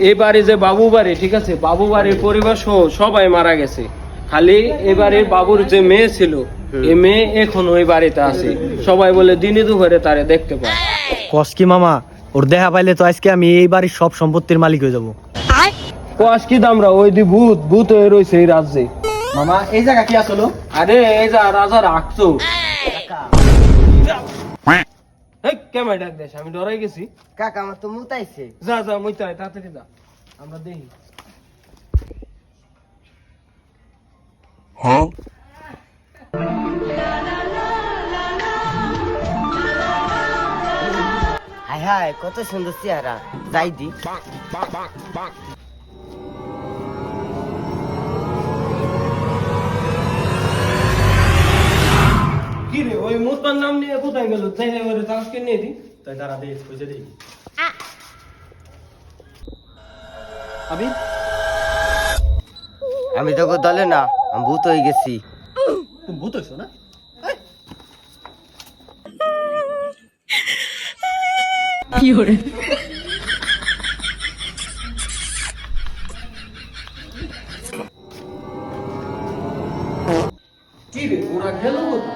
এই বাড়ি যে বাবু বাড়ি, ঠিক আছে, বাবু বাড়ির পরিবার সহ সবাই মারা গেছে, খালি এবারে বাবুর যে মেয়ে ছিল এই মেয়ে এখন ওই বাড়িতে আছে। সবাই বলে দিনে দুপুরে তারে দেখতে পায়। কস কি মামা, ওর দেখা পাইলে তো আজকে আমি এই বাড়ির সব সম্পত্তির মালিক হয়ে যাবো। কস কি দামরা, ওই দি ভূত ভূত হয়ে রয়েছে এই রাজ্যে। মামা এই জায়গা কি আসলো? আরে এই যা রাজা রাখছো। কেমন ডাক দেশ, আমি ডরাই গেছি। কাকা আমার তো মুতাইছে। যা যা মুইতে আয়, তাড়াতাড়ি যা, আমরা দেখি। হায় হায় কত সুন্দর চেহারা, যাই দি। কি রে, ওই মুস্তার নাম নিয়ে কোথায় গেল? তাই ওরে তাকে নিয়ে দি। তাই দাঁড়া দেখ, খুঁজে দেখি। আমি তো দলে না, আমি ভূত হয়ে গেছি। তুমি ভূত হইছো না? কি রে, ওরা গেল কোথায়?